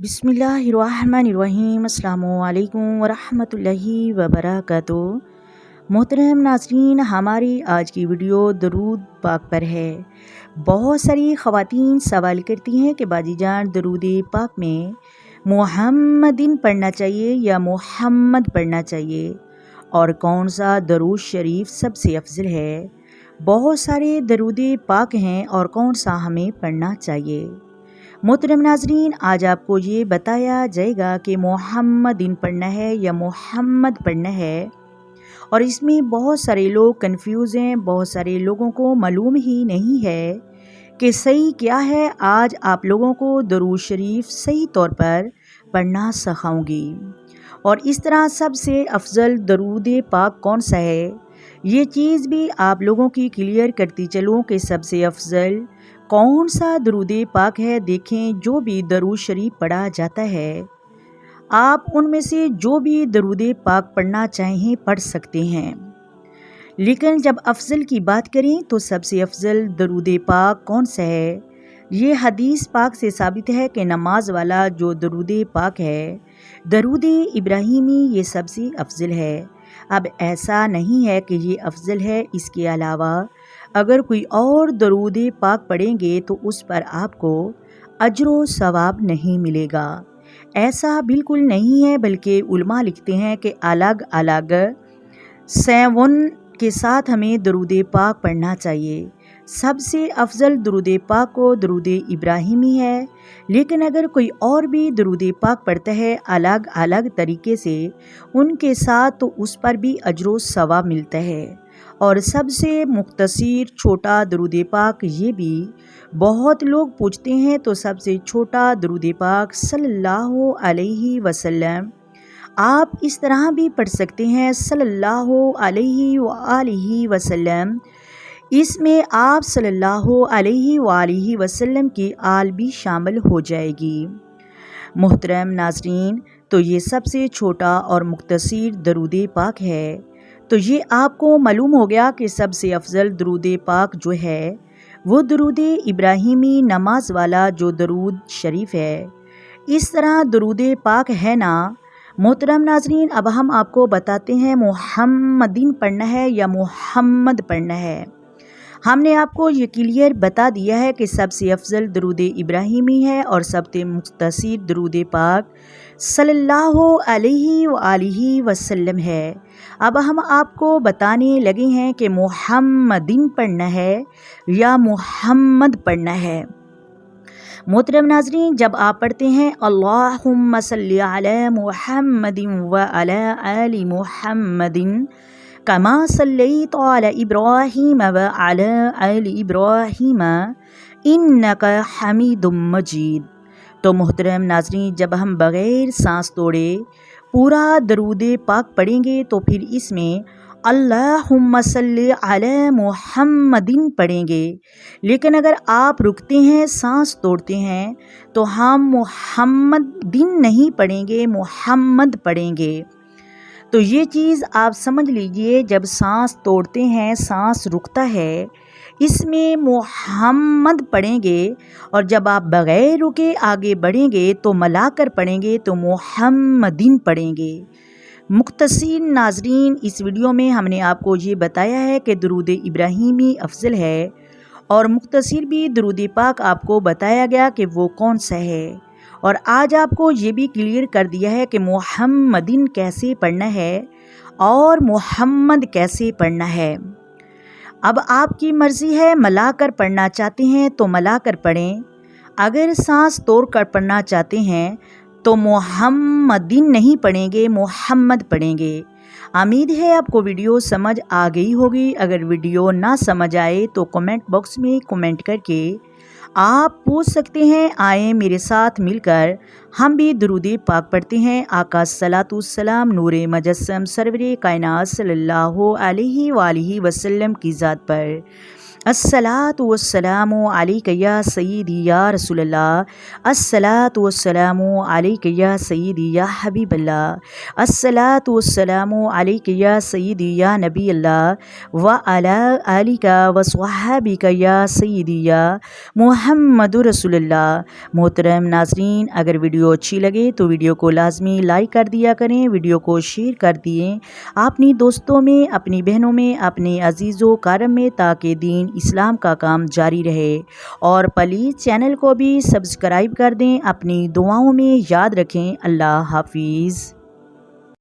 बिस्मिल्लाहिर्रहमानिर्रहीम। अस्सलामुअलैकुम वरहमतुल्लाहि वबरकातुहू। मोहतरम नाज़रीन, हमारी आज की वीडियो दरूद पाक पर है। बहुत सारी ख़वातीन सवाल करती हैं कि बाजी जान, दरूद पाक में मुहम्मदिन पढ़ना चाहिए या मुहम्मद पढ़ना चाहिए, और कौन सा दरूद शरीफ सबसे अफजल है। बहुत सारे दरूद पाक हैं और कौन सा हमें पढ़ना चाहिए। मोहतरम नाज़रीन, आज आपको ये बताया जाएगा कि मुहम्मदिन पढ़ना है या मुहम्मद पढ़ना है, और इसमें बहुत सारे लोग कंफ्यूज हैं। बहुत सारे लोगों को मालूम ही नहीं है कि सही क्या है। आज आप लोगों को दरूद शरीफ सही तौर पर पढ़ना सिखाऊंगी, और इस तरह सबसे अफजल दरूद पाक कौन सा है ये चीज़ भी आप लोगों की क्लियर करती चलूँ कि सबसे अफजल कौन सा दरूद पाक है। देखें, जो भी दरूद शरीफ पढ़ा जाता है, आप उनमें से जो भी दरूद पाक पढ़ना चाहें पढ़ सकते हैं, लेकिन जब अफजल की बात करें तो सबसे अफजल दरूद पाक कौन सा है, ये हदीस पाक से साबित है कि नमाज वाला जो दरूद पाक है, दरूद इब्राहिमी, ये सबसे अफजल है। अब ऐसा नहीं है कि ये अफजल है, इसके अलावा अगर कोई और दरूद पाक पढ़ेंगे तो उस पर आपको अजर सवाब नहीं मिलेगा। ऐसा बिल्कुल नहीं है, बल्कि उलमा लिखते हैं कि अलग अलग सैवन के साथ हमें दरूद पाक पढ़ना चाहिए। सबसे अफजल दरूद पाक को दरूद इब्राहिमी है, लेकिन अगर कोई और भी दरूद पाक पढ़ता है अलग अलग तरीके से उनके साथ, तो उस पर भी अजर सवाब मिलता है। और सबसे मुख्तसर छोटा दरूद पाक, ये भी बहुत लोग पूछते हैं, तो सबसे छोटा दरूद पाक सल्लल्लाहु अलैहि वसल्लम, आप इस तरह भी पढ़ सकते हैं सल्लल्लाहु अलैहि वसल्लम। इसमें आप सल्लल्लाहु अलैहि वसल्लम की आल भी शामिल हो जाएगी। मोहतरम नाज़रीन, तो ये सबसे छोटा और मुख्तसर दरूद पाक है। तो ये आपको मालूम हो गया कि सबसे अफजल दरूद पाक जो है वो दरूद इब्राहिमी, नमाज वाला जो दरूद शरीफ है। इस तरह दरूद पाक है ना। मोहतरम नाज़रीन, अब हम आपको बताते हैं मुहम्मदिन पढ़ना है या मुहम्मद पढ़ना है। हमने आपको ये क्लियर बता दिया है कि सबसे अफजल दरूद इब्राहिमी है और सबसे मुख्तसर दरूद पाक सल्लल्लाहु अलैहि वसल्लम है। अब हम आपको बताने लगे हैं कि मुहम्मदिन पढ़ना है या मुहम्मद पढ़ना है। मोहतरम नाज़रीन, जब आप पढ़ते हैं अल्लाहुम्मा सल्ली अला मुहम्मदिन व अला आलि मुहम्मदिन कमा सल्लैत अला इब्राहीम व अला आलि इब्राहीम इन्नका हमीदुम मजीद। तो मोहतरम नाज़रीन, जब हम बग़ैर सांस तोड़े पूरा दरूद पाक पढ़ेंगे तो फिर इसमें अल्लाहुम्मा सल्ली अला मुहम्मदिन पढ़ेंगे, लेकिन अगर आप रुकते हैं, सांस तोड़ते हैं, तो हम मुहम्मदिन नहीं पढ़ेंगे, मुहम्मद पढ़ेंगे। तो ये चीज़ आप समझ लीजिए, जब सांस तोड़ते हैं, सांस रुकता है, इसमें मुहम्मद पढ़ेंगे, और जब आप बग़ैर रुके आगे बढ़ेंगे तो मिलाकर पढ़ेंगे तो मुहम्मदिन पढ़ेंगे। मुख्तसर नाज़रीन, इस वीडियो में हमने आपको ये बताया है कि दरूद इब्राहिमी अफजल है, और मुख्तसर भी दरूद पाक आपको बताया गया कि वो कौन सा है, और आज आपको ये भी क्लियर कर दिया है कि मुहम्मदिन कैसे पढ़ना है और मुहम्मद कैसे पढ़ना है। अब आपकी मर्ज़ी है, मिलाकर पढ़ना चाहते हैं तो मिलाकर पढ़ें, अगर सांस तोड़ कर पढ़ना चाहते हैं तो मुहम्मदिन नहीं पढ़ेंगे, मुहम्मद पढ़ेंगे। उम्मीद है आपको वीडियो समझ आ गई होगी। अगर वीडियो ना समझ आए तो कमेंट बॉक्स में कमेंट करके आप पूछ सकते हैं। आए मेरे साथ मिलकर हम भी दरूद पाक पढ़ते हैं आका सलातु सलाम नूरे मजस्सम सरवरे कायनात सल्लल्लाहु अलैहि वसल्लम की ज़ात पर। الصلاۃ والسلام علیک یا سیدی یا رسول اللہ، الصلاۃ والسلام علیک یا سیدی یا حبیب اللہ، الصلاۃ والسلام علیک یا سیدی یا نبی اللہ وعلی آلک وصحابک یا سیدی یا محمد رسول اللہ۔ محترم ناظرین، اگر ویڈیو اچھی لگے تو ویڈیو کو لازمی لائک کر دیا کریں، ویڈیو کو شیئر کر دیں اپنی دوستوں میں، اپنی بہنوں میں، اپنے عزیز و کارم میں، تاکہ دین اسلام کا کام جاری رہے۔ اور پلیز چینل کو بھی سبسکرائب کر دیں، اپنی دعاؤں میں یاد رکھیں۔ اللہ حافظ۔